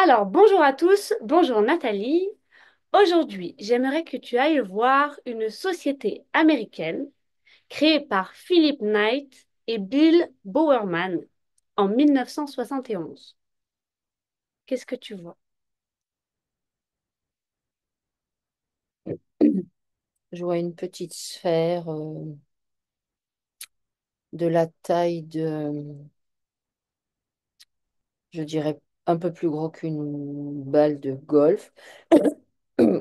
Alors, bonjour à tous, bonjour Nathalie. Aujourd'hui, j'aimerais que tu ailles voir une société américaine créée par Philip Knight et Bill Bowerman en 1971. Qu'est-ce que tu vois? Je vois une petite sphère de la taille de, je dirais, un peu plus gros qu'une balle de golf,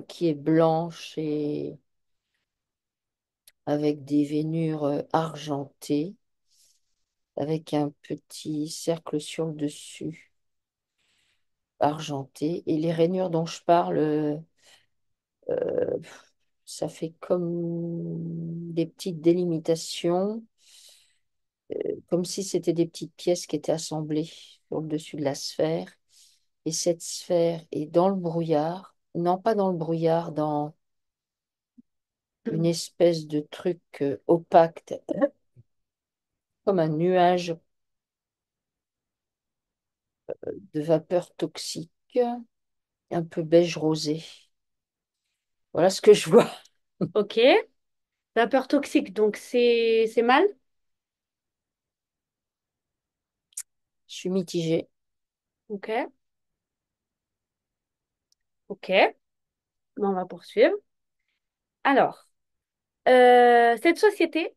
qui est blanche et avec des veinures argentées, avec un petit cercle sur le dessus argenté. Et les rainures dont je parle, ça fait comme des petites délimitations, comme si c'était des petites pièces qui étaient assemblées sur le dessus de la sphère. Et cette sphère est dans le brouillard, non pas dans le brouillard, dans une espèce de truc opaque, comme un nuage de vapeur toxique, un peu beige rosé. Voilà ce que je vois. Ok. Vapeur toxique, donc c'est mal? Je suis mitigée. Ok. Ok. Bon, on va poursuivre. Alors, cette société,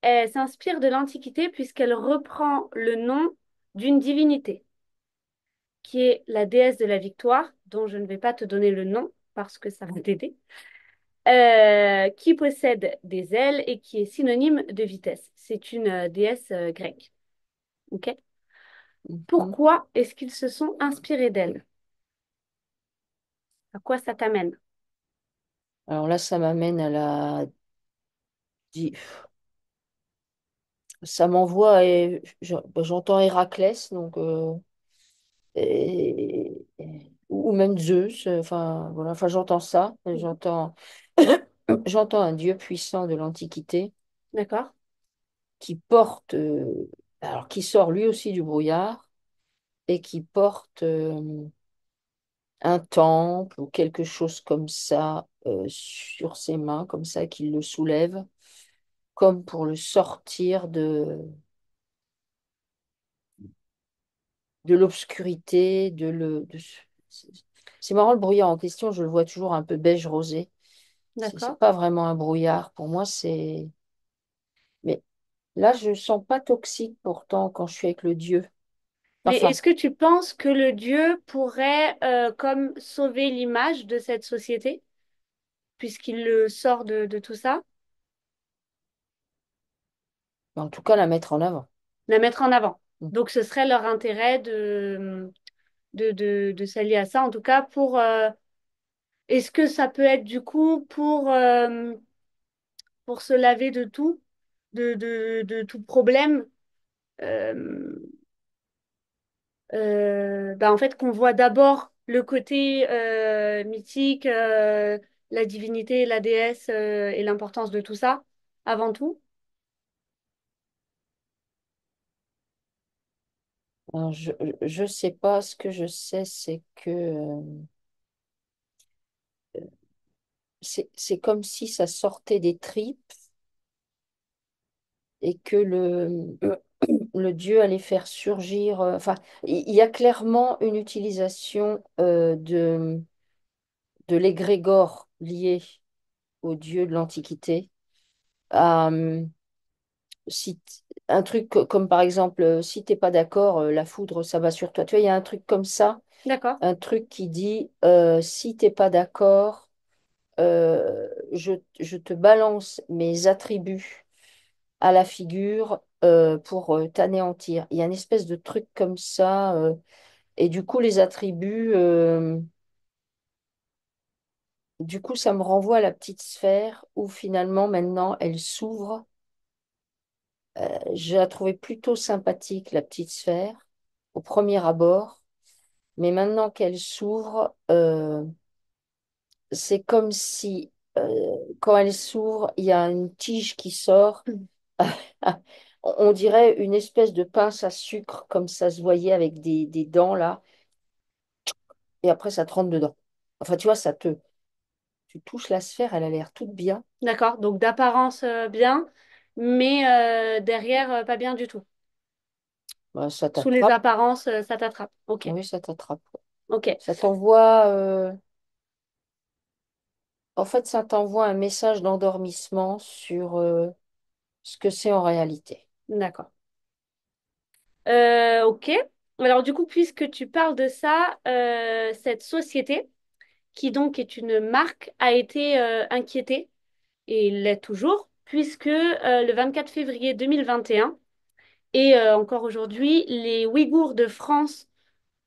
elle s'inspire de l'Antiquité puisqu'elle reprend le nom d'une divinité, qui est la déesse de la victoire, dont je ne vais pas te donner le nom parce que ça va t'aider, qui possède des ailes et qui est synonyme de vitesse. C'est une déesse grecque. Ok. Mhm. Pourquoi est-ce qu'ils se sont inspirés d'elle? À quoi ça t'amène? Alors là, ça m'amène à la... di- Ça m'envoie, et j'entends Héraclès, donc, ou même Zeus, enfin voilà, enfin j'entends ça, et j'entends un dieu puissant de l'Antiquité D'accord? qui porte, alors qui sort lui aussi du brouillard et qui porte un temple ou quelque chose comme ça sur ses mains, comme ça, qu'il le soulève, comme pour le sortir de l'obscurité, c'est c'est marrant, le brouillard en question, je le vois toujours un peu beige rosé. C'est D'accord. pas vraiment un brouillard. Pour moi, c'est. Mais là, je sens pas toxique pourtant quand je suis avec le dieu. Mais Enfin, est-ce que tu penses que le dieu pourrait comme sauver l'image de cette société, puisqu'il le sort de tout ça, en tout cas, la mettre en avant. la mettre en avant? Mm. Donc ce serait leur intérêt de s'allier à ça, en tout cas pour... est-ce que ça peut être du coup pour se laver de tout, de tout problème euh, bah, en fait qu'on voit d'abord le côté mythique, la divinité, la déesse et l'importance de tout ça avant tout? Alors, je sais pas. Ce que je sais, c'est que c'est comme si ça sortait des tripes et que le dieu allait faire surgir. Enfin, il y a clairement une utilisation de l'égrégore lié au dieu de l'Antiquité. Euh, si t- un truc comme par exemple, si t'es pas d'accord, la foudre, ça va sur toi. Tu vois, il y a un truc comme ça, D'accord. un truc qui dit, si t'es pas d'accord, je te balance mes attributs à la figure pour t'anéantir. Il y a une espèce de truc comme ça. Et du coup, les attributs, du coup, ça me renvoie à la petite sphère où finalement, maintenant, elle s'ouvre. Je la trouvais plutôt sympathique, la petite sphère, au premier abord. Mais maintenant qu'elle s'ouvre, c'est comme si, quand elle s'ouvre, il y a une tige qui sort. On dirait une espèce de pince à sucre, comme ça se voyait avec des dents là. et après ça te rentre dedans. Enfin, tu vois, tu touches la sphère, elle a l'air toute bien. D'accord. Donc d'apparence bien, mais derrière pas bien du tout. Bah, ça Sous les t'attrape. apparences, ça t'attrape. Ok. Oui, ça t'attrape. Ok. Ça t'envoie, en fait, ça t'envoie un message d'endormissement sur ce que c'est en réalité. D'accord. Ok. Alors du coup, puisque tu parles de ça, cette société, qui donc est une marque, a été inquiétée, et il l'est toujours, puisque le 24 février 2021, et encore aujourd'hui, les Ouïghours de France,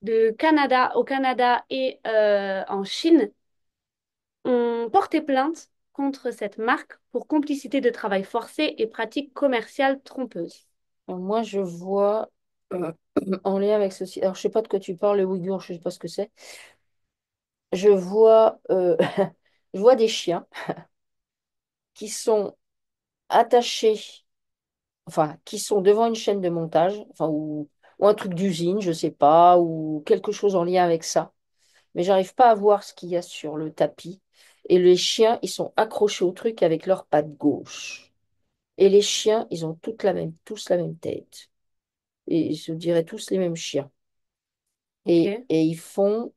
de Canada, au Canada et en Chine ont porté plainte contre cette marque pour complicité de travail forcé et pratiques commerciales trompeuses. Donc, moi, je vois en lien avec ceci. Alors, je sais pas de quoi tu parles, le Ouïghour, je sais pas ce que c'est. Je vois, je vois des chiens qui sont attachés, enfin, qui sont devant une chaîne de montage, enfin, ou un truc d'usine, je sais pas, ou quelque chose en lien avec ça. Mais j'arrive pas à voir ce qu'il y a sur le tapis. Et les chiens, ils sont accrochés au truc avec leurs pattes gauche. Et les chiens, ils ont tous la même tête. Et je dirais tous les mêmes chiens. Ok, Et ils font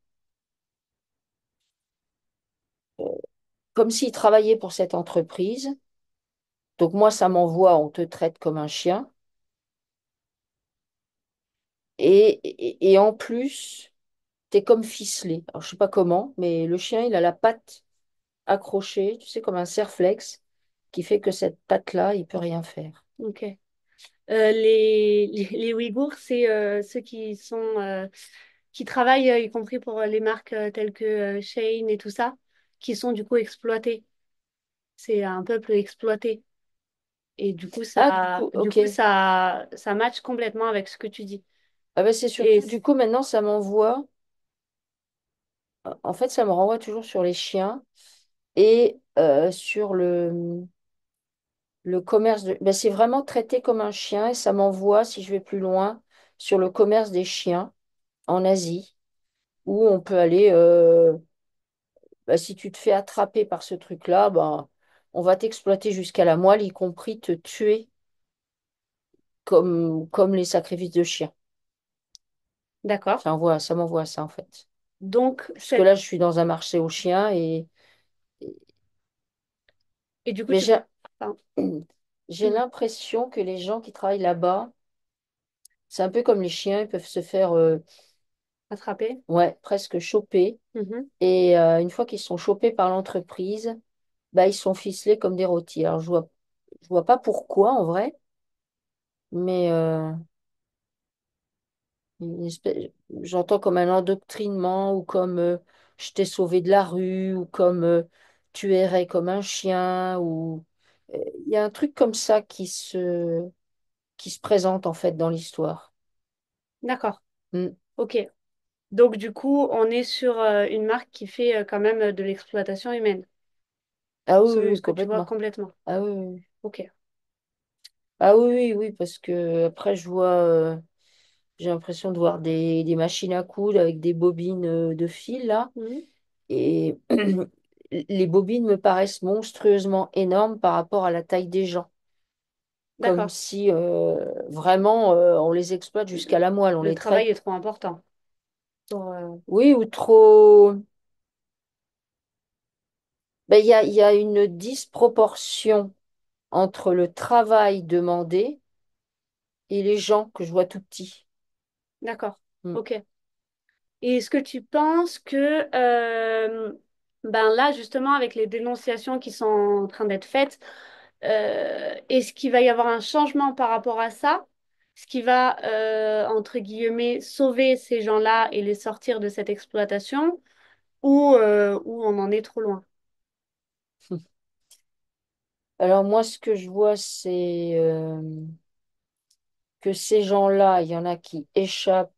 comme s'ils travaillaient pour cette entreprise. Donc moi, ça m'envoie, on te traite comme un chien. Et en plus, t'es comme ficelé. Alors je sais pas comment, mais le chien, il a la patte accrochée, tu sais, comme un serre-flex, qui fait que cette patte-là, il peut rien faire. ok. Les Ouïghours, c'est ceux qui sont qui travaillent, y compris pour les marques telles que Shein et tout ça, qui sont du coup exploités. C'est un peuple exploité. Et Ah, du coup, du ok. coup, ça match complètement avec ce que tu dis. Ah ben c'est Et surtout, du coup, maintenant, ça m'envoie, en fait, ça me renvoie toujours sur les chiens et sur le commerce de... ben, c'est vraiment traité comme un chien et ça m'envoie, si je vais plus loin, sur le commerce des chiens en Asie, où on peut aller, ben, si tu te fais attraper par ce truc-là, ben, on va t'exploiter jusqu'à la moelle, y compris te tuer comme les sacrifices de chiens. d'accord. Ça m'envoie ça, en fait. Donc, Puisque là, je suis dans un marché aux chiens et du coup, mais tu... Pardon. j'ai l'impression que les gens qui travaillent là-bas, c'est un peu comme les chiens, ils peuvent se faire Attrapé. ouais, presque choper. Mhm. Et une fois qu'ils sont chopés par l'entreprise, bah, ils sont ficelés comme des rôtis. Alors, je vois pas pourquoi en vrai, mais j'entends comme un endoctrinement ou comme je t'ai sauvé de la rue ou comme tu errais comme un chien ou il y a un truc comme ça qui se présente en fait dans l'histoire. D'accord. Mm. Ok. Donc, du coup, on est sur une marque qui fait quand même de l'exploitation humaine, Ah oui, oui, ce oui, que tu vois complètement. complètement. Ah oui, oui, oui. Ok. Ah oui, oui, oui, parce que après je vois, j'ai l'impression de voir des machines à coudre avec des bobines de fil là, Mhm. et les bobines me paraissent monstrueusement énormes par rapport à la taille des gens, comme D'accord. si vraiment on les exploite jusqu'à la moelle, on Le les travail traite, est trop important pour, oui, ou trop. Ben, il y a une disproportion entre le travail demandé et les gens que je vois tout petits. D'accord. Mm. Ok. Et est-ce que tu penses que, ben là, justement, avec les dénonciations qui sont en train d'être faites, est-ce qu'il va y avoir un changement par rapport à ça? Ce qui va, entre guillemets, sauver ces gens-là et les sortir de cette exploitation, ou on en est trop loin? Alors moi, ce que je vois, c'est que ces gens-là, il y en a qui échappent.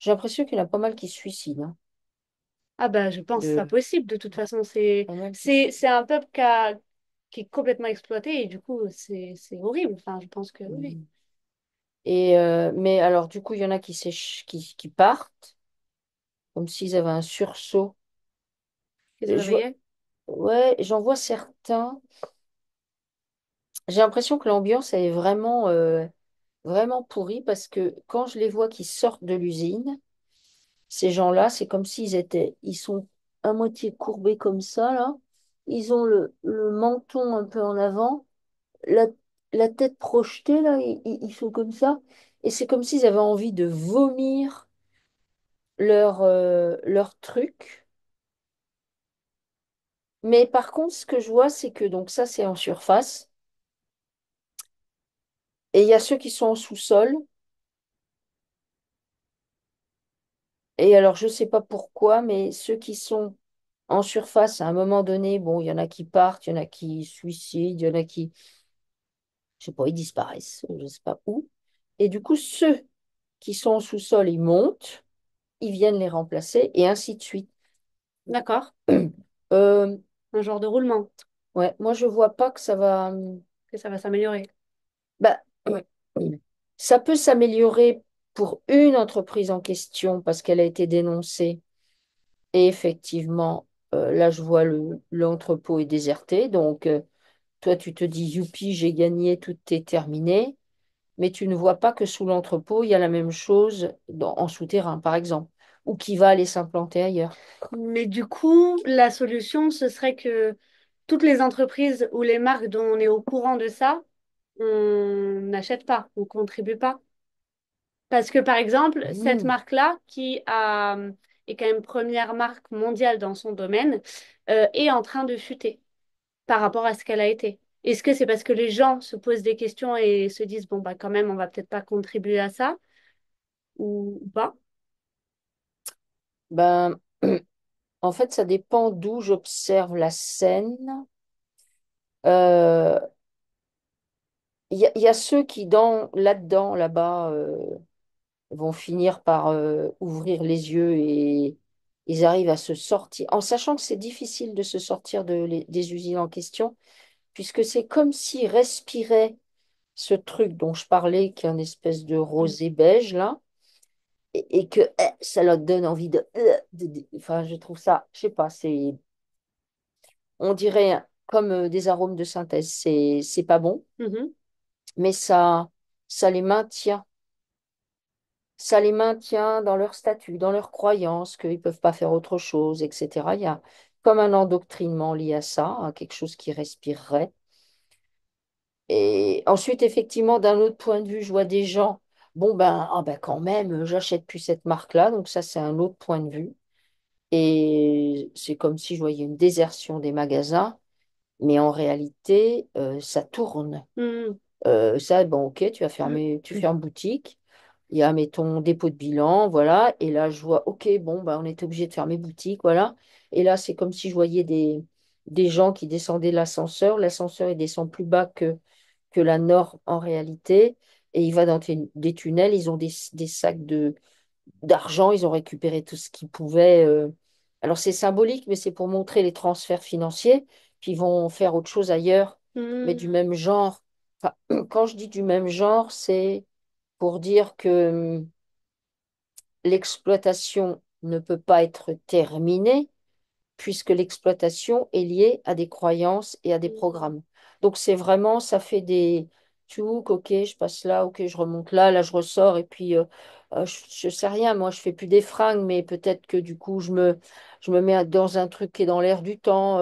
J'ai l'impression qu'il y en a pas mal qui se suicident, hein. Ah ben, je pense que c'est pas De... possible. De toute façon, c'est, Pas mal qui se c'est, c'est suicident. un peuple qui est complètement exploité et du coup, c'est horrible. Enfin, je pense que oui. Et mais alors, du coup, il y en a qui partent. comme s'ils avaient un sursaut. Ils se Je vois, réveillaient? ouais, j'en vois certains. J'ai l'impression que l'ambiance elle est vraiment, vraiment pourrie parce que quand je les vois qui sortent de l'usine, ces gens-là, c'est comme ils sont à moitié courbés comme ça, là. Ils ont le menton un peu en avant, la, la tête projetée, là, ils sont comme ça. Et c'est comme s'ils avaient envie de vomir leur truc. Mais par contre, ce que je vois, c'est que donc ça, c'est en surface. Et il y a ceux qui sont en sous-sol. Et alors, je ne sais pas pourquoi, mais ceux qui sont en surface, à un moment donné, bon, il y en a qui partent, il y en a qui se suicident, il y en a qui, je sais pas, ils disparaissent, je ne sais pas où. Et du coup, ceux qui sont en sous-sol, ils montent, ils viennent les remplacer, et ainsi de suite. D'accord. Euh, Un genre de roulement, ouais, moi, je vois pas que ça va. que ça va s'améliorer. Bah, ça peut s'améliorer pour une entreprise en question parce qu'elle a été dénoncée. Et effectivement, là, je vois l'entrepôt est déserté. Donc, toi, tu te dis, youpi, j'ai gagné, tout est terminé. Mais tu ne vois pas que sous l'entrepôt, il y a la même chose en souterrain, par exemple, ou qui va aller s'implanter ailleurs. Mais du coup, la solution, ce serait que toutes les entreprises ou les marques dont on est au courant de ça, on n'achète pas, on contribue pas. Parce que par exemple, cette Hmm. marque-là, est quand même première marque mondiale dans son domaine, est en train de chuter par rapport à ce qu'elle a été. Est-ce que c'est parce que les gens se posent des questions et se disent, bon, bah quand même, on va peut-être pas contribuer à ça ou pas? Ben, en fait, ça dépend d'où j'observe la scène. Euh, il y a ceux qui, là-dedans, là-bas, vont finir par ouvrir les yeux et ils arrivent à se sortir, en sachant que c'est difficile de se sortir des usines en question, puisque c'est comme s'ils respiraient ce truc dont je parlais, qui est une espèce de rosé beige, là, et que ça leur donne envie enfin, je trouve ça, je sais pas, on dirait comme des arômes de synthèse, c'est pas bon, Mhm. mais ça les maintient. Ça les maintient dans leur statut, dans leur croyance, qu'ils ne peuvent pas faire autre chose, etc. Il y a comme un endoctrinement lié à ça, à quelque chose qui respirerait. Et ensuite, effectivement, d'un autre point de vue, je vois des gens, bon ben, ah ben quand même, j'achète plus cette marque-là, donc ça, c'est un autre point de vue. Et c'est comme si je voyais une désertion des magasins, mais en réalité, ça tourne. Mhm. Ça, bon, ok, tu fermes boutique. Il y a, mettons, dépôt de bilan, voilà. Et là, je vois, ok, bon, bah, on est obligé de fermer boutique, voilà. Et là, c'est comme si je voyais des gens qui descendaient l'ascenseur. L'ascenseur, il descend plus bas que la norme en réalité. Et il va dans des tunnels. Ils ont des sacs d'argent. Ils ont récupéré tout ce qu'ils pouvaient. Alors, c'est symbolique, mais c'est pour montrer les transferts financiers. Puis ils vont faire autre chose ailleurs, mais Mhm. du même genre. Enfin, quand je dis du même genre, c'est pour dire que l'exploitation ne peut pas être terminée puisque l'exploitation est liée à des croyances et à des programmes. Donc c'est vraiment, ça fait des tchouk, ok, je passe là, ok, je remonte là, là je ressors et puis je sais rien, moi je fais plus des fringues, mais peut-être que du coup je me mets dans un truc qui est dans l'air du temps,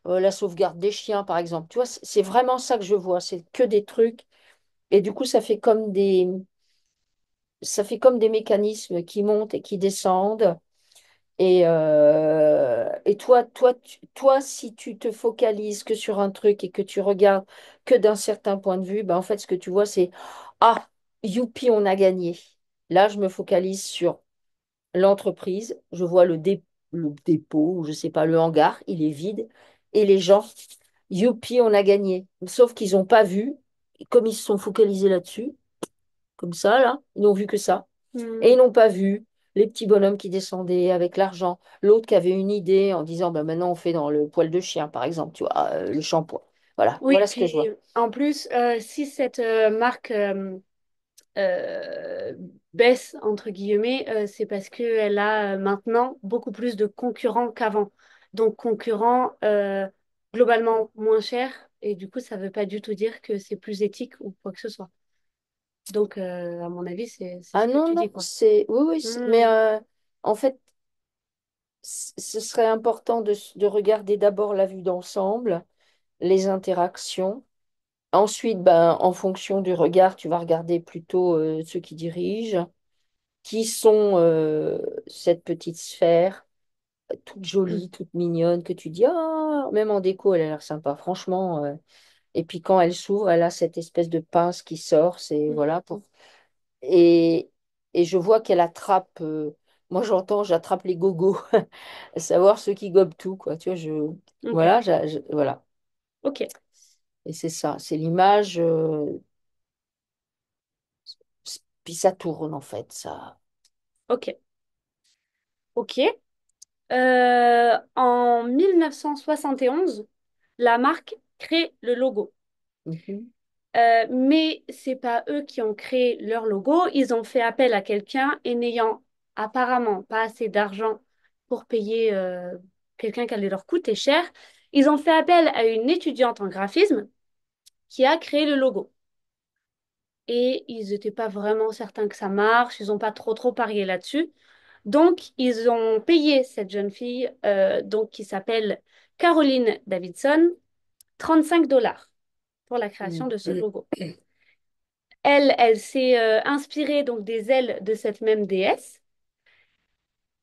la sauvegarde des chiens par exemple. Tu vois, c'est vraiment ça que je vois, c'est que des trucs et du coup ça fait comme des mécanismes qui montent et qui descendent. Et toi, si tu te focalises que sur un truc et que tu regardes que d'un certain point de vue, ben en fait, ce que tu vois, c'est ah, youpi, on a gagné. Là, je me focalise sur l'entreprise. Je vois le dépôt, ou je sais pas, le hangar, il est vide. Et les gens, youpi, on a gagné. Sauf qu'ils n'ont pas vu, comme ils se sont focalisés là-dessus, comme ça, là, ils n'ont vu que ça. Et ils Mhm. n'ont pas vu les petits bonhommes qui descendaient avec l'argent. L'autre qui avait une idée en disant, bah, maintenant on fait dans le poil de chien, par exemple, tu vois, le shampoing. Voilà, Oui, voilà ce que je puis vois. en plus, si cette marque euh, baisse, entre guillemets, c'est parce qu'elle a maintenant beaucoup plus de concurrents qu'avant. Donc, concurrents globalement moins chers. Et du coup, ça ne veut pas du tout dire que c'est plus éthique ou quoi que ce soit. Donc, à mon avis, c'est Ah ce que non, tu non, dis, quoi. c'est... Oui, oui, mais Hmm, en fait, ce serait important de regarder d'abord la vue d'ensemble, les interactions. Ensuite, ben, en fonction du regard, tu vas regarder plutôt ceux qui dirigent, qui sont cette petite sphère, toute jolie, toute mignonne, que tu dis, ah, même en déco, elle a l'air sympa, franchement. Et puis quand elle s'ouvre, elle a cette espèce de pince qui sort, c'est voilà hmm, pour. Et, et je vois qu'elle attrape, moi j'entends, j'attrape les gogos, à savoir ceux qui gobent tout, quoi. Tu vois, ok, voilà, voilà. ok, Et c'est ça, c'est l'image, puis ça tourne en fait, ça. ok, ok. En 1971, la marque crée le logo. Mhm, Mais c'est pas eux qui ont créé leur logo. Ils ont fait appel à quelqu'un et n'ayant apparemment pas assez d'argent pour payer quelqu'un qui allait leur coûter cher, ils ont fait appel à une étudiante en graphisme qui a créé le logo. Et ils n'étaient pas vraiment certains que ça marche. Ils n'ont pas trop parié là-dessus. Donc, ils ont payé cette jeune fille, donc, qui s'appelle Caroline Davidson, 35 dollars pour la création mhm. de ce logo. Elle s'est inspirée donc des ailes de cette même déesse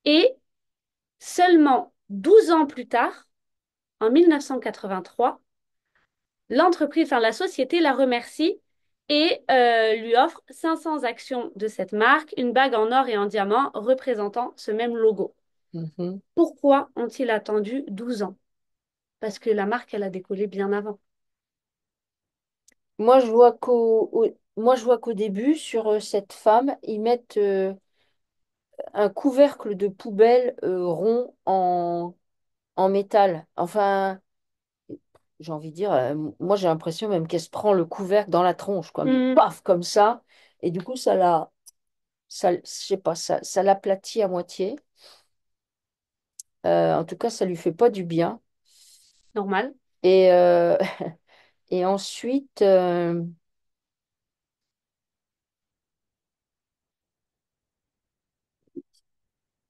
et seulement 12 ans plus tard, en 1983, l'entreprise, enfin la société la remercie et lui offre 500 actions de cette marque, une bague en or et en diamant représentant ce même logo. Mhm. Pourquoi ont-ils attendu 12 ans? Parce que la marque, elle a décollé bien avant. Moi, je vois qu'au début, sur cette femme, ils mettent un couvercle de poubelle rond en métal. Enfin, j'ai envie de dire, moi j'ai l'impression même qu'elle se prend le couvercle dans la tronche, quoi, mais Hmm, paf, comme ça. Et du coup, je sais pas, ça l'aplatit à moitié. En tout cas, ça lui fait pas du bien. normal. Et, et ensuite,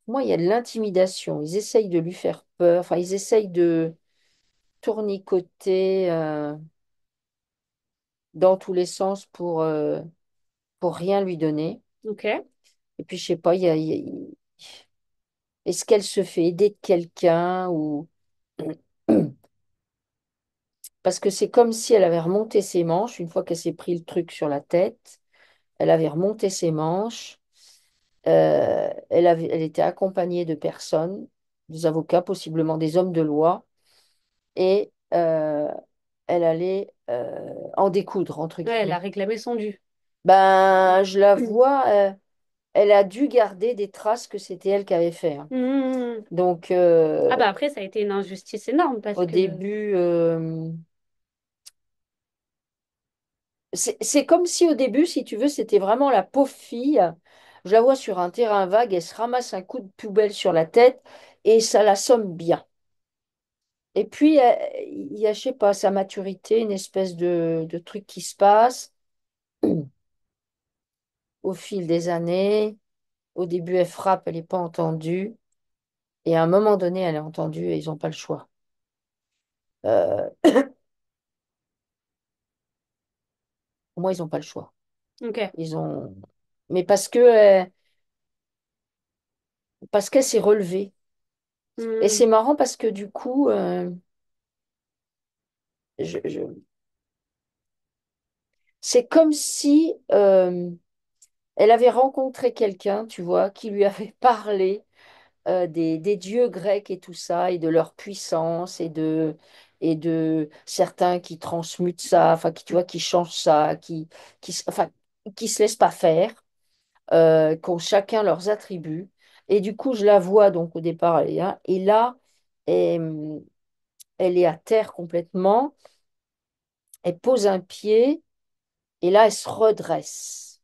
moi, il y a de l'intimidation. Ils essayent de lui faire peur. Enfin, ils essayent de tournicoter dans tous les sens pour rien lui donner. Ok. Et puis, je sais pas, est-ce qu'elle se fait aider de quelqu'un ou... Parce que c'est comme si elle avait remonté ses manches, une fois qu'elle s'est pris le truc sur la tête, elle avait remonté ses manches, elle était accompagnée de personnes, des avocats, possiblement des hommes de loi, et elle allait en découdre, entre Ouais, elle a guillemets. réclamé son dû. Ben, je la vois, elle a dû garder des traces que c'était elle qui avait fait, hein. Hmm. Donc, Ah bah après, ça a été une injustice énorme parce au que... début, c'est comme si au début, si tu veux, c'était vraiment la pauvre fille. Je la vois sur un terrain vague, elle se ramasse un coup de poubelle sur la tête et ça l'assomme bien. Et puis, il y a, je sais pas, sa maturité, une espèce de truc qui se passe au fil des années. Au début, elle frappe, elle n'est pas entendue. Et à un moment donné, elle est entendue et ils n'ont pas le choix. Euh, pour moi, ils n'ont pas le choix. Ok. Ils ont... Mais parce qu'elle s'est relevée. Et Hmm. c'est marrant parce que du coup, je, je- c'est comme si elle avait rencontré quelqu'un, tu vois, qui lui avait parlé des dieux grecs et tout ça, et de leur puissance, et de certains qui transmutent ça, enfin, qui, tu vois, qui changent ça, enfin, qui se laissent pas faire, qui ont chacun leurs attributs. Et du coup, je la vois, donc au départ, elle est là, et là, elle, elle est à terre complètement, elle pose un pied, et là, elle se redresse.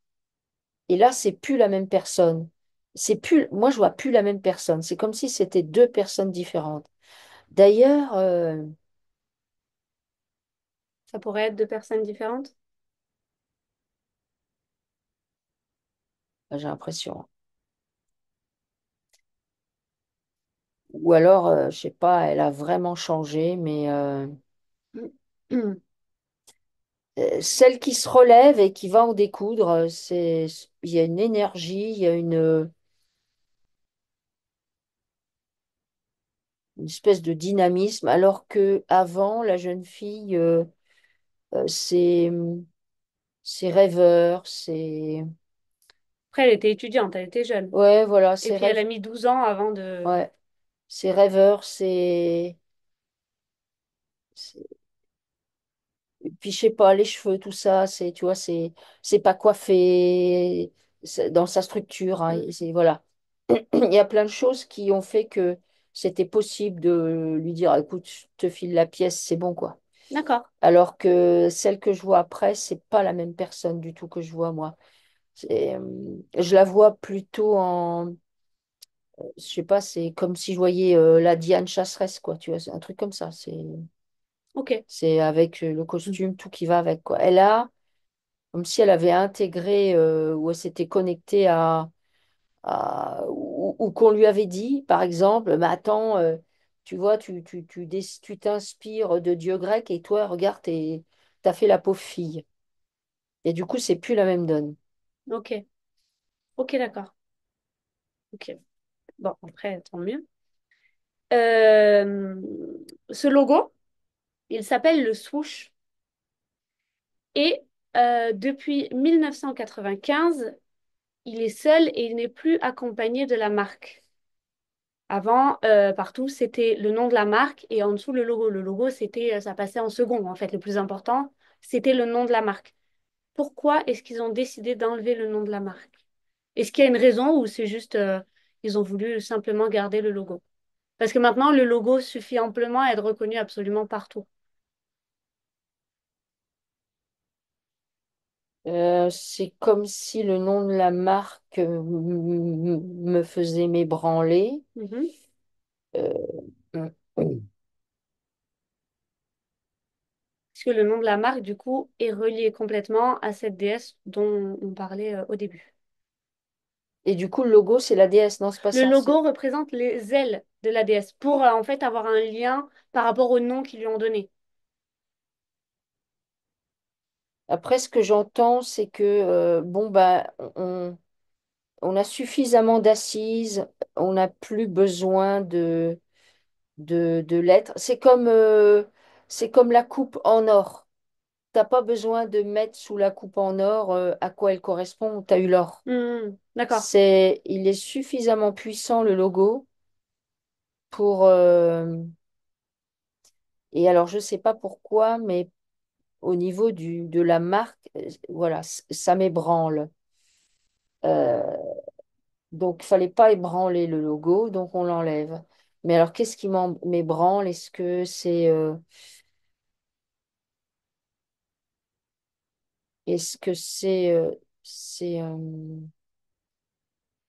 Et là, c'est plus la même personne. C'est plus, moi, je vois plus la même personne. C'est comme si c'était deux personnes différentes. D'ailleurs, Ça pourrait être deux personnes différentes? j'ai l'impression. Ou alors, je sais pas, elle a vraiment changé, mais celle qui se relève et qui va en découdre, il y a une énergie, il y a une espèce de dynamisme, alors que avant, la jeune fille, c'est rêveur, c'est Après, elle était étudiante, elle était jeune. ouais, voilà, Et puis, elle a mis 12 ans avant de... ouais, c'est rêveur, et puis je sais pas, les cheveux, tout ça, c'est, tu vois, c'est pas coiffé dans sa structure, hein, Mm. voilà. Il y a plein de choses qui ont fait que c'était possible de lui dire, écoute, je te file la pièce, c'est bon, quoi. D'accord, Alors que celle que je vois après, c'est pas la même personne du tout que je vois moi. Je la vois plutôt en, je sais pas, c'est comme si je voyais la Diane Chasseresse, quoi, tu vois, c'est un truc comme ça. ok. C'est avec le Mm. costume, tout qui va avec, quoi. Elle a, comme si elle avait intégré ou elle s'était connectée ou qu'on lui avait dit, par exemple, mais attends, tu vois, tu t'inspires de dieux grecs et toi, regarde, t'as fait la pauvre fille. Et du coup, c'est plus la même donne. Ok, ok, d'accord. Ok. Bon, après, tant mieux. Euh, Ce logo, il s'appelle le swoosh. Et depuis 1995, il est seul et il n'est plus accompagné de la marque. Avant, partout, c'était le nom de la marque et en dessous le logo. Le logo, c'était, ça passait en second. En fait, le plus important, c'était le nom de la marque. Pourquoi est-ce qu'ils ont décidé d'enlever le nom de la marque? Est-ce qu'il y a une raison ou c'est juste, ils ont voulu simplement garder le logo? Parce que maintenant, le logo suffit amplement à être reconnu absolument partout. C'est comme si le nom de la marque me faisait m'ébranler. Mhm. Euh, Parce que le nom de la marque, du coup, est relié complètement à cette déesse dont on parlait au début. Et du coup, le logo, c'est la déesse, non, c'est pas Le ça. logo représente les ailes de la déesse pour en fait avoir un lien par rapport au nom qu'ils lui ont donné. Après, ce que j'entends, c'est que bon, bah, on a suffisamment d'assises, on n'a plus besoin de lettres. C'est comme la coupe en or. T'as pas besoin de mettre sous la coupe en or à quoi elle correspond, tu as eu l'or. D'accord. Il est suffisamment puissant, le logo, pour... et alors, je sais pas pourquoi, mais au niveau de la marque, voilà, ça m'ébranle. Euh, donc, il fallait pas ébranler le logo, donc on l'enlève. Mais alors, qu'est-ce qui m'ébranle? Est-ce que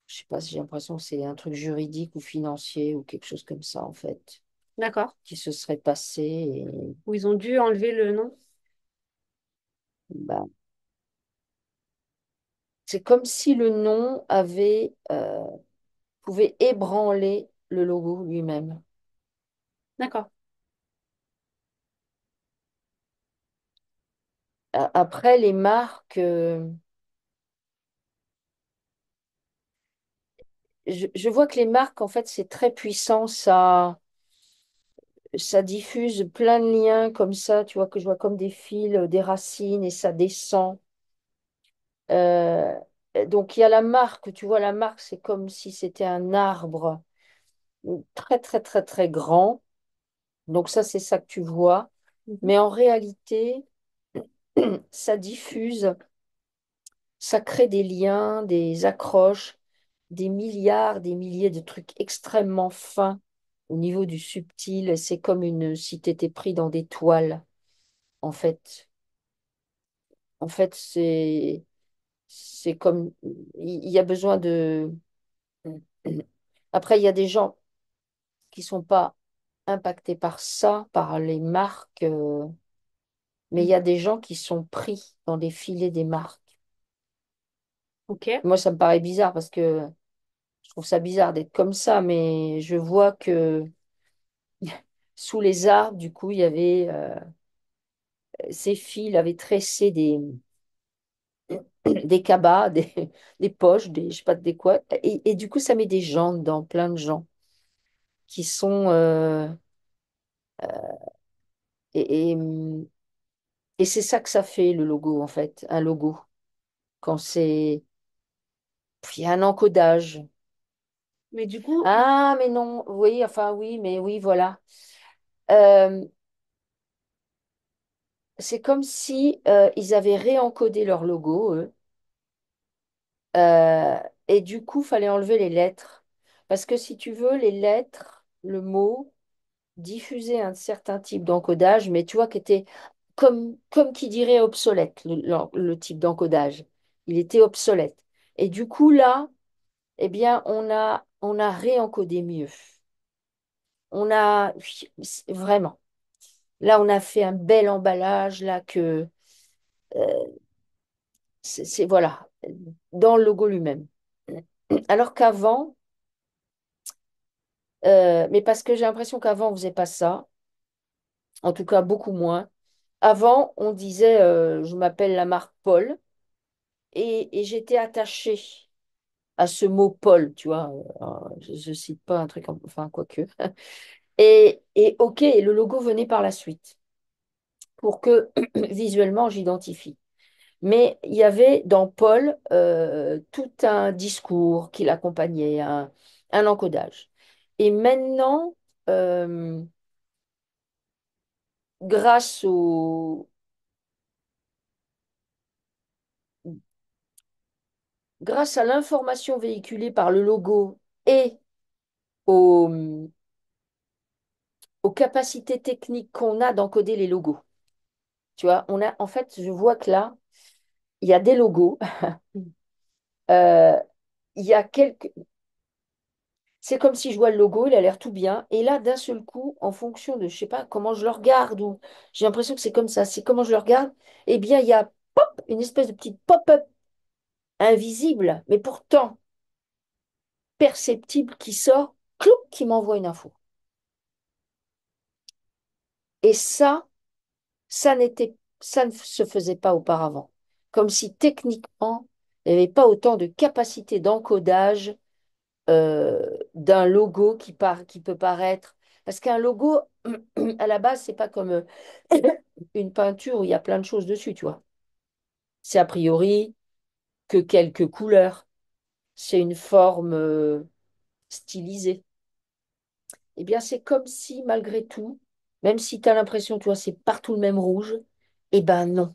je sais pas si j'ai l'impression que c'est un truc juridique ou financier ou quelque chose comme ça, en fait, D'accord. qui se serait passé. Et, Où ils ont dû enlever le nom. bah, c'est comme si le nom pouvait ébranler le logo lui-même. D'accord. Après, les marques, je vois que les marques, en fait, c'est très puissant. Ça diffuse plein de liens comme ça, tu vois, que je vois comme des fils, des racines, et ça descend. Euh, donc, il y a la marque, tu vois, la marque, c'est comme si c'était un arbre très, très, très, très grand. Donc, ça, c'est ça que tu vois. Mhm. Mais en réalité, ça diffuse, ça crée des liens, des accroches, des milliards, des milliers de trucs extrêmement fins au niveau du subtil. C'est comme si tu étais pris dans des toiles, en fait. En fait, C'est comme, il y a besoin de... Après, il y a des gens qui sont pas impactés par ça, par les marques, mais il y Mm. a des gens qui sont pris dans les filets des marques. Ok. Moi, ça me paraît bizarre parce que je trouve ça bizarre d'être comme ça, mais je vois que sous les arbres, du coup, il y avait ces fils avaient tressé des cabas, des poches, des, je sais pas des quoi, et du coup, ça met des gens dedans, plein de gens qui sont et, et, et c'est ça que ça fait le logo en fait, un logo quand c'est puis il y a un encodage. Mais du coup, Ah, mais non, oui, enfin oui, mais oui, voilà. Euh, c'est comme si ils avaient réencodé leur logo, eux, euh, et du coup, fallait enlever les lettres. Parce que si tu veux, les lettres, le mot, diffusait un certain type d'encodage, mais tu vois, qui était comme qui dirait obsolète, le type d'encodage. Il était obsolète. Et du coup, là, eh bien, on a réencodé mieux. On a vraiment. Là, on a fait un bel emballage, là, que voilà, dans le logo lui-même. Alors qu'avant, mais parce que j'ai l'impression qu'avant, on faisait pas ça, en tout cas beaucoup moins. Avant, on disait, je m'appelle la marque Paul, et j'étais attachée à ce mot Paul, tu vois. Je cite pas un truc, enfin, quoique. Et ok, le logo venait par la suite pour que visuellement j'identifie. Mais il y avait dans Paul tout un discours qui l'accompagnait, un encodage. Et maintenant, euh, grâce grâce à l'information véhiculée par le logo et aux, aux capacités techniques qu'on a d'encoder les logos. Tu vois, en fait, je vois que là, il y a des logos, euh, il y a quelques, c'est comme si je vois le logo, il a l'air tout bien, et là, d'un seul coup, en fonction de, je sais pas, comment je le regarde, ou j'ai l'impression que c'est comme ça, c'est comment je le regarde, eh bien, il y a pop, une espèce de petite pop-up invisible, mais pourtant perceptible, qui sort, clouc, qui m'envoie une info. Et ça ne se faisait pas auparavant. Comme si techniquement, il n'y avait pas autant de capacité d'encodage d'un logo qui peut paraître. Parce qu'un logo, à la base, c'est pas comme une peinture où il y a plein de choses dessus, tu vois. C'est a priori que quelques couleurs. C'est une forme stylisée. Eh bien, c'est comme si, malgré tout, même si tu as l'impression, tu vois, c'est partout le même rouge, eh ben non.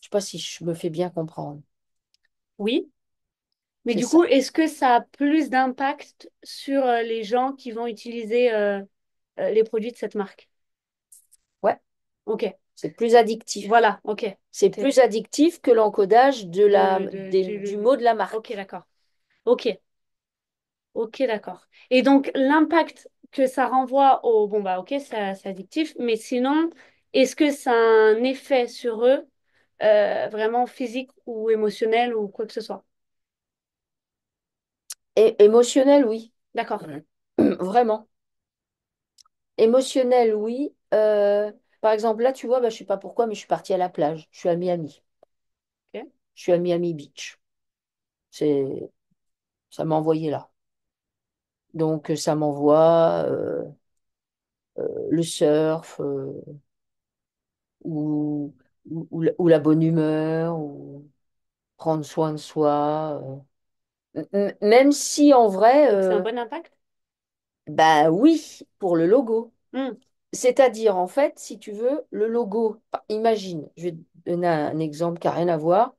Je sais pas si je me fais bien comprendre. oui. Mais C'est du ça. coup, est-ce que ça a plus d'impact sur les gens qui vont utiliser les produits de cette marque? Ouais, Ok. c'est plus addictif. Voilà, ok. C'est C'est plus addictif que l'encodage du du... mot de la Ok, marque. d'accord. Ok, ok, d'accord. Et donc, l'impact que ça renvoie au... Bon, bah, ok, c'est addictif, mais sinon, est-ce que ça a un effet sur eux, vraiment physique ou émotionnel ou quoi que ce soit? Et émotionnel, oui. D'accord. Vraiment. Émotionnel, oui. Par exemple, là, tu vois, bah, je sais pas pourquoi, mais je suis partie à la plage. Je suis à Miami. Ok. Je suis à Miami Beach. C'est, ça m'a envoyé là. Donc, ça m'envoie le surf ou la bonne humeur ou prendre soin de soi. Même si en vrai, Donc, c'est un bon impact? bah oui, pour le logo. Hmm, C'est-à-dire, en fait, si tu veux, le logo, imagine, je vais te donner un exemple qui n'a rien à voir.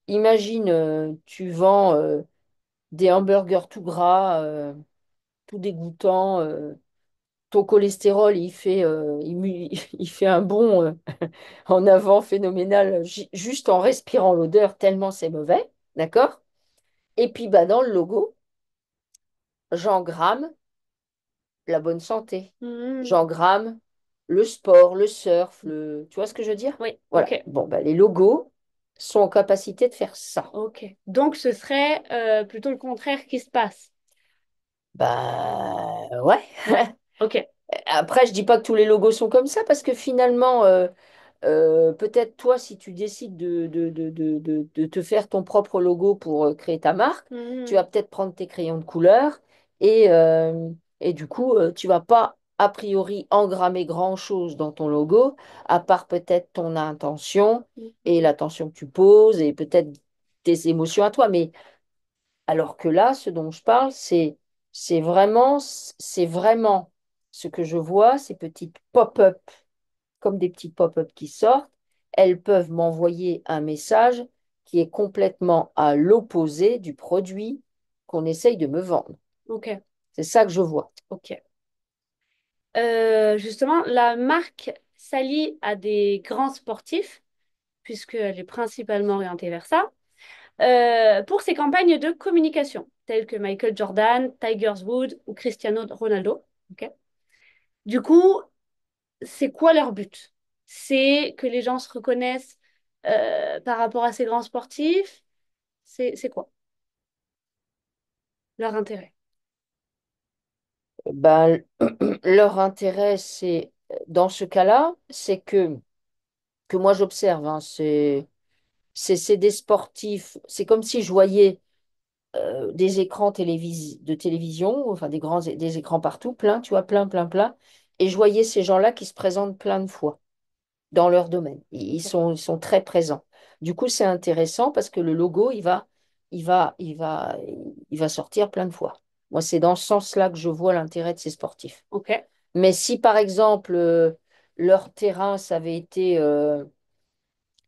Imagine, tu vends des hamburgers tout gras, tout dégoûtants, ton cholestérol, il fait un bond en avant phénoménal juste en respirant l'odeur, tellement c'est mauvais, d'accord? Et puis bah, dans le logo, j'engramme la bonne santé. Hmm. J'engramme le sport, le surf, tu vois ce que je veux dire? Oui, Voilà. ok. Bon, bah, les logos sont en capacité de faire ça. Ok. Donc, ce serait plutôt le contraire qui se passe. Bah ouais. Ouais. Ok. Après, je dis pas que tous les logos sont comme ça parce que finalement, peut-être toi, si tu décides de te faire ton propre logo pour créer ta marque, tu Hmm. vas peut-être prendre tes crayons de couleur et du coup, tu vas pas a priori engrammer grand-chose dans ton logo, à part peut-être ton intention et Mhm. l'attention que tu poses et peut-être tes émotions à toi. Mais alors que là, ce dont je parle, c'est vraiment ce que je vois, ces petites pop-up, comme des petits pop-up qui sortent. Elles peuvent m'envoyer un message qui est complètement à l'opposé du produit qu'on essaye de me vendre. Ok. C'est ça que je vois. Ok. Justement, la marque s'allie à des grands sportifs, puisqu'elle est principalement orientée vers ça, pour ses campagnes de communication, telles que Michael Jordan, Tiger Woods ou Cristiano Ronaldo. Ok. Du coup, c'est quoi leur but? C'est que les gens se reconnaissent par rapport à ces grands sportifs? C'est quoi leur intérêt? Ben, leur intérêt, c'est, dans ce cas-là, c'est que moi j'observe, hein, c'est des sportifs. C'est comme si je voyais des écrans de télévision, enfin des écrans partout, plein, tu vois, plein, plein, plein. Et je voyais ces gens-là qui se présentent plein de fois dans leur domaine. Ok. Ils sont très présents. Du coup, c'est intéressant parce que le logo, il va sortir plein de fois. Moi, c'est dans ce sens-là que je vois l'intérêt de ces sportifs. Ok. Mais si, par exemple, leur terrain, ça avait été,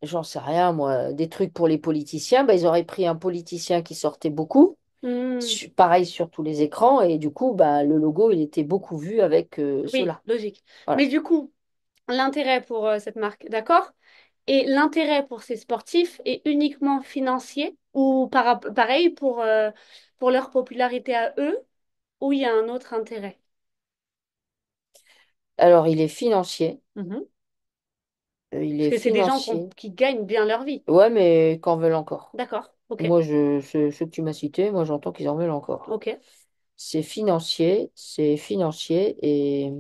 j'en sais rien, moi, des trucs pour les politiciens, ben, ils auraient pris un politicien qui sortait beaucoup Hmm. pareil sur tous les écrans, et du coup, bah, le logo, il était beaucoup vu avec Oui, cela. logique. Voilà. Mais du coup, l'intérêt pour cette marque, d'accord? Et l'intérêt pour ces sportifs est uniquement financier ou pareil pour leur popularité à eux, ou il y a un autre intérêt? Alors, il est financier. Mhm. Il Parce est que c'est des gens financier. qui gagnent bien leur vie. Ouais, mais qu'en veulent encore? D'accord, ok, Moi, ceux que tu m'as cités, moi, j'entends qu'ils en veulent encore. ok, C'est financier, et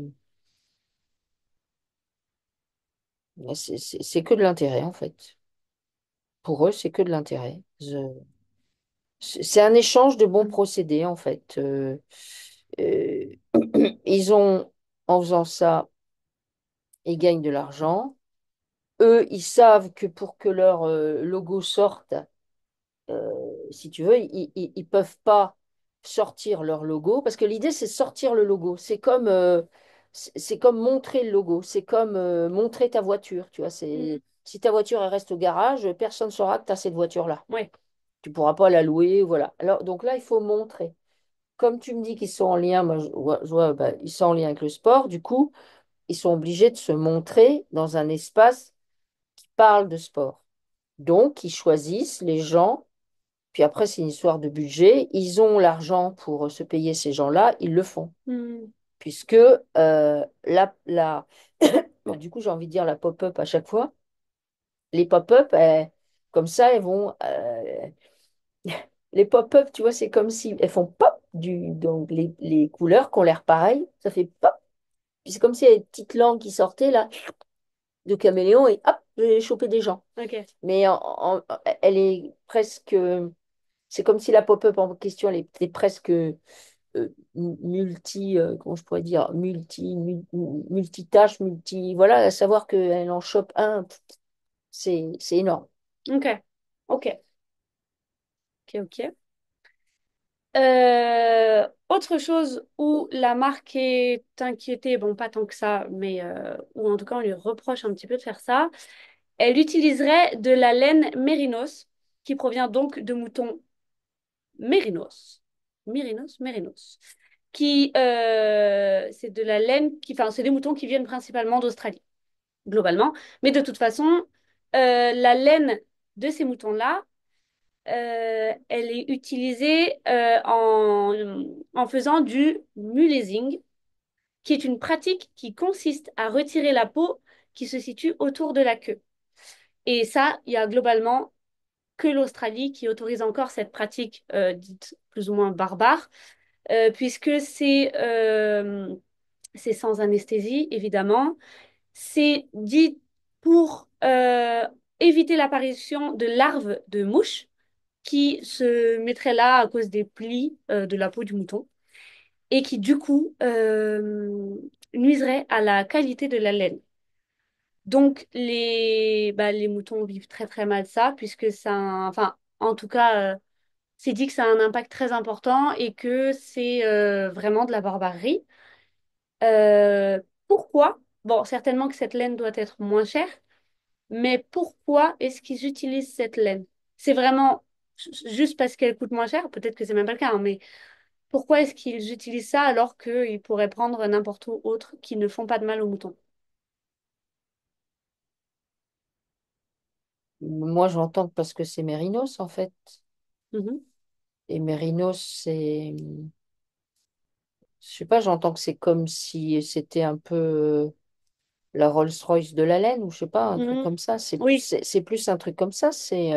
c'est que de l'intérêt, en fait. Pour eux, c'est que de l'intérêt. C'est un échange de bons procédés, en fait. Euh, ils ont, en faisant ça, ils gagnent de l'argent. Eux, ils savent que pour que leur logo sorte, si tu veux, ils peuvent pas sortir leur logo parce que l'idée, c'est sortir le logo. C'est comme montrer le logo. C'est comme montrer ta voiture. Tu vois, mhm, si ta voiture elle reste au garage, personne ne saura que tu as cette voiture-là. ouais, Tu pourras pas la louer. Voilà. Alors, donc là, il faut montrer. Comme tu me dis qu'ils sont en lien, moi, je vois, bah, ils sont en lien avec le sport. Du coup, ils sont obligés de se montrer dans un espace qui parle de sport. Donc, ils choisissent les gens, puis après, c'est une histoire de budget. Ils ont l'argent pour se payer ces gens-là, ils le font. mhm, Puisque bon, du coup, j'ai envie de dire la pop-up à chaque fois. Les pop-up, comme ça, elles vont. Les pop-up, tu vois, c'est comme si elles font pop, donc les couleurs qui ont l'air pareilles, ça fait pop. Puis c'est comme si il y avait une petite langue qui sortait là, de caméléon, et hop, j'ai chopé des gens. ok, Mais elle est presque. C'est comme si la pop-up en question, elle était presque comment je pourrais dire, multitâche, voilà, à savoir qu'elle en chope un, c'est énorme. ok, ok, ok, ok. Autre chose où la marque est inquiétée, bon, pas tant que ça, mais où en tout cas on lui reproche un petit peu de faire ça, elle utiliserait de la laine mérinos, qui provient donc de moutons mérinos. Mérinos, mérinos. c'est de la laine enfin, c'est des moutons qui viennent principalement d'Australie, globalement. Mais de toute façon, la laine de ces moutons-là, elle est utilisée en faisant du mulesing, qui est une pratique qui consiste à retirer la peau qui se situe autour de la queue. Et ça, il y a globalement que l'Australie qui autorise encore cette pratique dite plus ou moins barbare, puisque c'est sans anesthésie, évidemment. C'est dit pour éviter l'apparition de larves de mouches qui se mettraient là à cause des plis de la peau du mouton et qui, du coup, nuiseraient à la qualité de la laine. Donc, les moutons vivent très très mal ça, puisque enfin, en tout cas, c'est dit que ça a un impact très important et que c'est vraiment de la barbarie. Pourquoi? Bon, certainement que cette laine doit être moins chère, mais pourquoi est-ce qu'ils utilisent cette laine? C'est vraiment juste parce qu'elle coûte moins cher? Peut-être que c'est même pas le cas, hein, mais pourquoi est-ce qu'ils utilisent ça alors qu'ils pourraient prendre n'importe où autre qui ne font pas de mal aux moutons? Moi, j'entends que parce que c'est mérinos, en fait. Mhm. Et mérinos, je sais pas, j'entends que c'est comme si c'était un peu la Rolls-Royce de la laine, ou je sais pas, un truc Mhm. comme ça. Oui. C'est plus un truc comme ça. C'est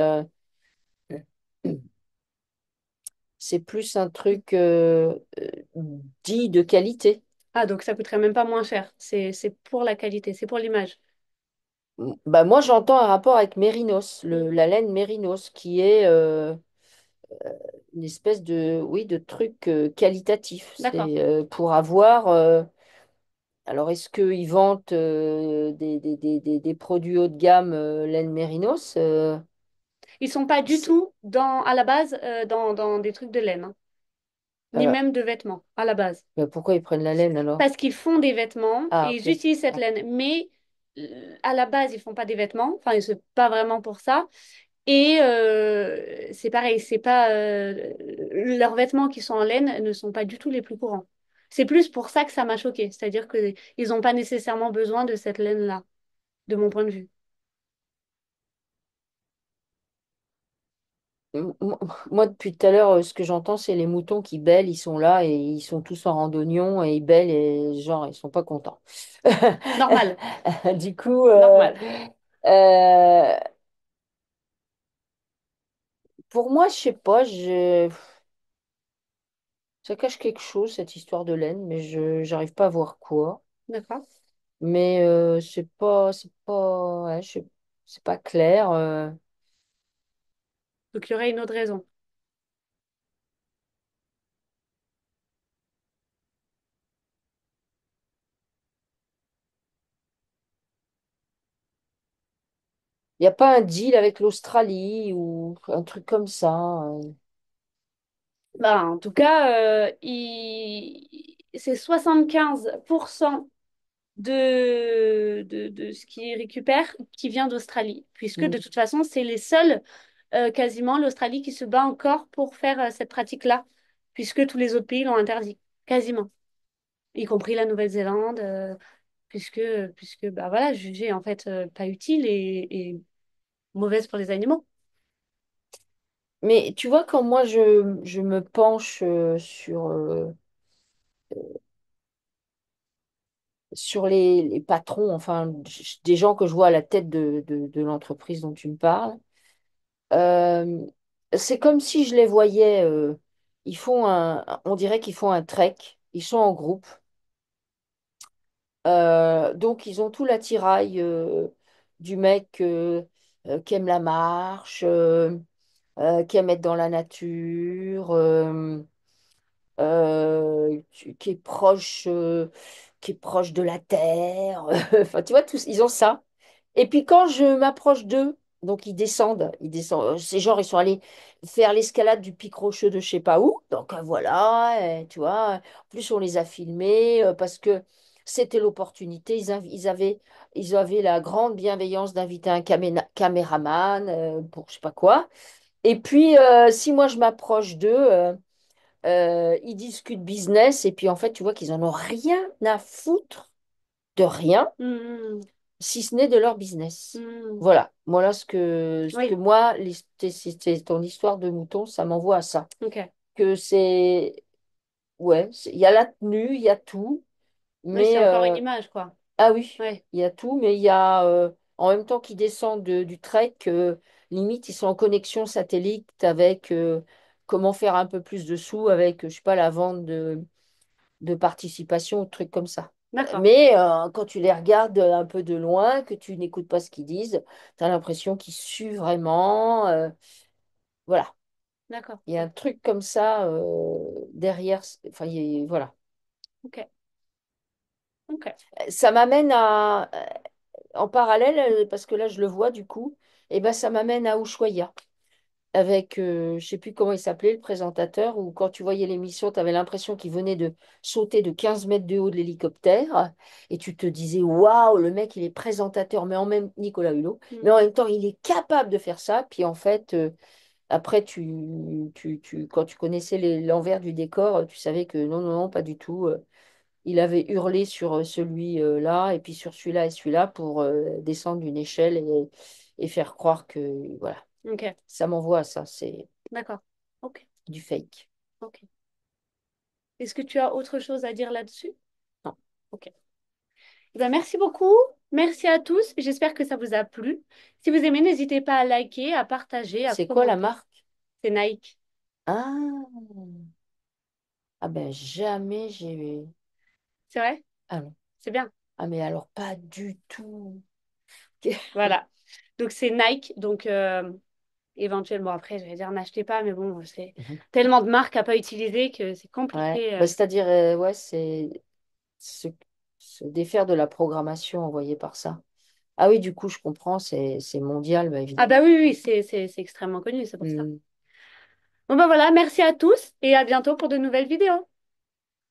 plus un truc dit de qualité. Ah, donc ça coûterait même pas moins cher. C'est pour la qualité, c'est pour l'image. Bah, moi, j'entends un rapport avec mérinos, la laine mérinos, qui est une espèce de, oui, de truc qualitatif. D'accord. C'est pour avoir. Alors, est-ce qu'ils vantent des produits haut de gamme laine mérinos? Ils sont pas du C'est- tout à la base dans des trucs de laine, hein, ni euh, même de vêtements à la base. bah, pourquoi ils prennent la laine alors? Parce qu'ils font des vêtements Ah, et ils ok. utilisent cette laine. Mais à la base, ils font pas des vêtements. Enfin, c'est pas vraiment pour ça. Et c'est pareil, c'est pas leurs vêtements qui sont en laine ne sont pas du tout les plus courants. C'est plus pour ça que ça m'a choquée. C'est-à-dire que ils n'ont pas nécessairement besoin de cette laine-là, de mon point de vue. Moi, moi, depuis tout à l'heure, ce que j'entends, c'est les moutons qui bêlent, ils sont là et ils sont tous en randonnion et ils bêlent et genre, ils sont pas contents. Normal, Du coup, normal. euh, pour moi, je sais pas, ça cache quelque chose, cette histoire de laine, mais je j'arrive pas à voir quoi. D'accord. Mais ouais, c'est pas clair. Donc il y aurait une autre raison. Il n'y a pas un deal avec l'Australie ou un truc comme ça. Bah, en tout cas, c'est 75% de ce qu'ils récupèrent qui vient d'Australie, puisque de Mm. toute façon, c'est les seuls, quasiment, l'Australie qui se bat encore pour faire cette pratique-là, puisque tous les autres pays l'ont interdit, quasiment, y compris la Nouvelle-Zélande, puisque bah, voilà, jugée en fait pas utile et mauvaise pour les animaux. Mais tu vois, quand moi je me penche sur les patrons, enfin, des gens que je vois à la tête de l'entreprise dont tu me parles, euh, c'est comme si je les voyais, on dirait qu'ils font un trek, ils sont en groupe. Donc, ils ont tout l'attirail du mec qui aime la marche, qui aime être dans la nature, qui est proche de la terre. Enfin, tu vois, tous, ils ont ça. Et puis quand je m'approche d'eux, donc ils descendent. Ces gens, ils sont allés faire l'escalade du pic rocheux de je sais pas où. Donc voilà, tu vois. En plus, on les a filmés parce que c'était l'opportunité. Ils avaient la grande bienveillance d'inviter un caméraman pour je sais pas quoi. Et puis, si moi je m'approche d'eux, Ils discutent business et puis en fait, tu vois qu'ils en ont rien à foutre de rien, Hmm, si ce n'est de leur business. hmm. Voilà, voilà ce que Oui, moi, c'est ton histoire de mouton, ça m'envoie à ça. ok. Que c'est, ouais, il y a la tenue, il y a tout, Oui, c'est mais encore une image, quoi. ah oui, Oui, il y a tout, mais il y a en même temps qu'ils descendent du trek, limite ils sont en connexion satellite avec comment faire un peu plus de sous avec, je sais pas, la vente de participation ou trucs comme ça. d'accord, Mais quand tu les regardes un peu de loin, que tu n'écoutes pas ce qu'ils disent, tu as l'impression qu'ils suent vraiment. Voilà, d'accord. il y a un truc comme ça derrière. Enfin, voilà. Ok, ok. Ça m'amène à, en parallèle, parce que là je le vois du coup, et ben ça m'amène à Ushuaïa. Avec, je sais plus comment il s'appelait, le présentateur, où quand tu voyais l'émission, tu avais l'impression qu'il venait de sauter de 15 mètres de haut de l'hélicoptère, et tu te disais, waouh, le mec, il est présentateur, mais en même, Nicolas Hulot, mais Hmm. en même temps, il est capable de faire ça, puis en fait, après, quand tu connaissais l'envers du décor, tu savais que non, non, non, pas du tout. Il avait hurlé sur celui-là, et puis sur celui-là et celui-là, pour descendre d'une échelle et faire croire que, voilà, Ok, ça m'envoie à ça, c'est d'accord. Ok, du fake. ok. Est-ce que tu as autre chose à dire là-dessus? Non. Ok. Eh ben, merci beaucoup. Merci à tous. J'espère que ça vous a plu. Si vous aimez, n'hésitez pas à liker, à partager, à C'est quoi la commenter. marque? C'est Nike. Ah, ah ben jamais j'ai. C'est vrai? Ah non. C'est bien. Ah mais alors pas du tout. Voilà. Donc, c'est Nike. Donc, éventuellement, après, je vais dire n'achetez pas, mais bon, c'est Mhm. tellement de marques à pas utiliser que c'est Ouais. compliqué. Bah, c'est-à-dire, ouais, c'est se défaire de la programmation envoyée par ça. Ah oui, du coup, je comprends, c'est mondial, bah, Ah évidemment. bah oui, oui, c'est extrêmement connu, c'est pour ça. Hmm. Bon bah voilà, merci à tous et à bientôt pour de nouvelles vidéos.